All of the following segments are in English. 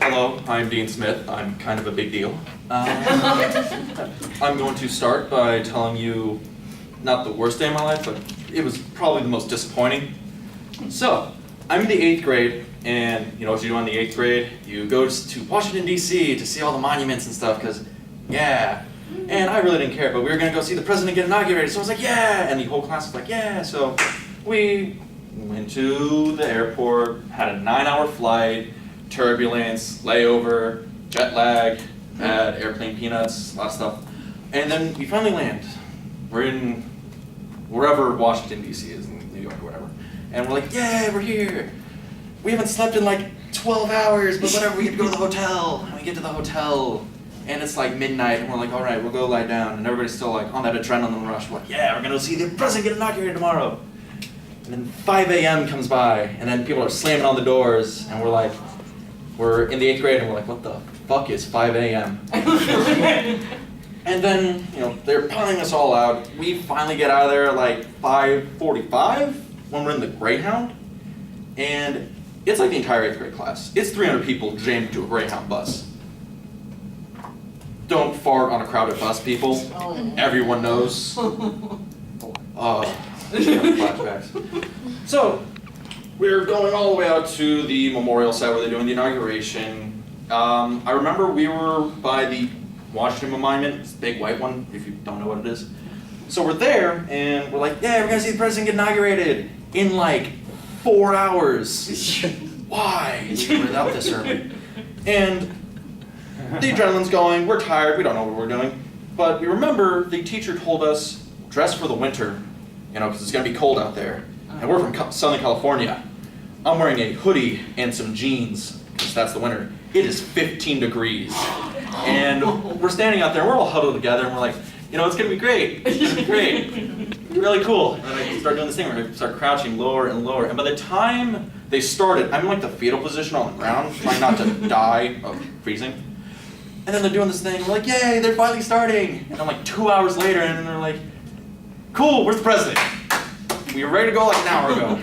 Hello, I'm Dean Smith. I'm kind of a big deal. I'm going to start by telling you not the worst day of my life, but it was probably the most disappointing. So, I'm in the 8th grade, and you know what you do in the 8th grade? You go to Washington, D.C. to see all the monuments and stuff, because, yeah. And I really didn't care, but we were going to go see the president get inaugurated, so I was like, yeah! And the whole class was like, yeah! So, we went to the airport, had a 9-hour flight, turbulence, layover, jet lag, had airplane peanuts, a lot of stuff. And then we finally land. We're in wherever Washington, D.C. is, in New York or whatever. And we're like, yeah, we're here. We haven't slept in like 12 hours, but whatever, we get to go to the hotel. And we get to the hotel, and it's like midnight, and we're like, all right, we'll go lie down. And everybody's still like on that adrenaline rush. We're like, yeah, we're gonna see the president get inaugurated tomorrow. And then 5 a.m. comes by, and then people are slamming on the doors, and we're like, we're in the 8th grade, and we're like, what the fuck is 5 a.m.? And then, you know, they're piling us all out. We finally get out of there at like 5:45 when we're in the Greyhound. And it's like the entire 8th grade class. It's 300 people jammed into a Greyhound bus. Don't fart on a crowded bus, people. Everyone knows. Flashbacks. So, we're going all the way out to the memorial site where they're doing the inauguration. I remember we were by the Washington Monument, it's the big white one, if you don't know what it is. So we're there, and we're like, yeah, we're gonna see the president get inaugurated in like 4 hours. Why? Without this early. And the adrenaline's going, we're tired, we don't know what we're doing. But we remember the teacher told us, dress for the winter, you know, because it's gonna be cold out there. And we're from Southern California. I'm wearing a hoodie and some jeans, because that's the winter. It is 15 degrees. And we're standing out there, we're all huddled together, and we're like, you know, it's gonna be great. It's gonna be great. Really cool. And then I start doing this thing where I start crouching lower and lower. And by the time they started, I'm in like the fetal position on the ground, trying not to die of freezing. And then they're doing this thing, we're like, yay, they're finally starting. And I'm like 2 hours later, and they're like, cool, where's the president? We were ready to go like an hour ago.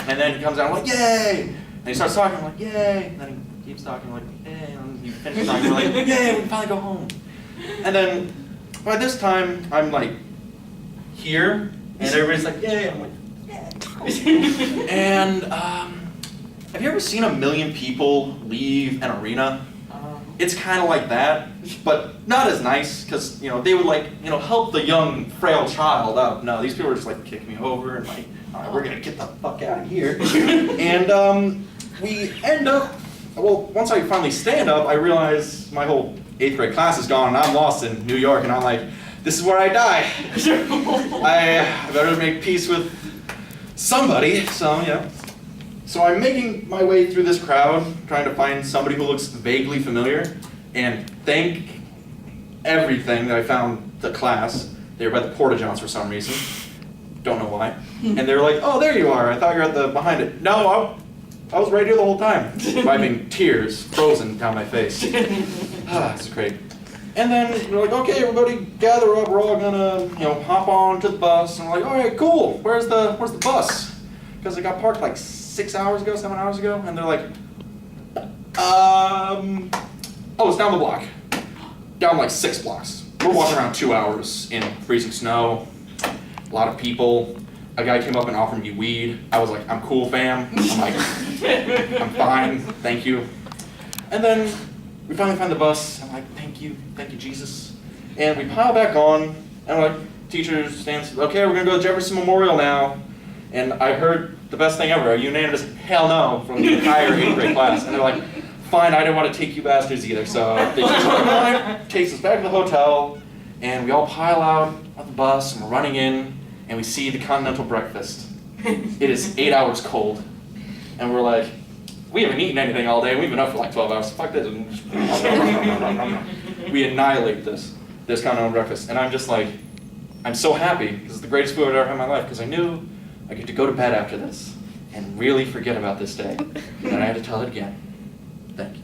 And then he comes out, I'm like, yay! And he starts talking, I'm like, yay! And then he keeps talking, I'm like, yay! And he finishes talking, we're like, yay, we can finally go home. And then, by this time, I'm like, here, and everybody's like, yay! I'm like, yay! And, have you ever seen 1 million people leave an arena? It's kind of like that, but not as nice, because, you know, they would like, you know, help the young, frail child up. No, these people were just like kicking me over and like, all right, we're gonna get the fuck out of here. And we end up, well, once I finally stand up, I realize my whole 8th grade class is gone and I'm lost in New York, and I'm like, this is where I die. I better make peace with somebody, so, you know. So I'm making my way through this crowd, trying to find somebody who looks vaguely familiar, and thank everything that I found the class. They were by the Porta-Johns for some reason. Don't know why. And they were like, oh, there you are. I thought you were at the behind it. No, I was right here the whole time. Wiping tears frozen down my face. It's great. And then we're like, okay, everybody gather up. We're all gonna, you know, hop on to the bus. And we're like, all right, cool. Where's the bus? Because it got parked like 6 hours ago, 7 hours ago, and they're like, oh, it's down the block. Down like 6 blocks. We're walking around 2 hours in freezing snow, a lot of people. A guy came up and offered me weed. I was like, I'm cool, fam. I'm like, I'm fine, thank you. And then we finally find the bus. I'm like, thank you, Jesus. And we pile back on, and we're like, teacher stands, okay, we're gonna go to Jefferson Memorial now. And I heard the best thing ever, a unanimous hell no from the entire 8th grade class. And they're like, fine, I didn't want to take you bastards either. So they just takes us back to the hotel, and we all pile out of the bus, and we're running in, and we see the continental breakfast. It is 8 hours cold. And we're like, we haven't eaten anything all day, we've been up for like 12 hours, fuck this. We annihilate this continental breakfast. And I'm just like, I'm so happy, because it's the greatest food I've ever had in my life, because I knew I get to go to bed after this and really forget about this day. And I had to tell it again. Thank you.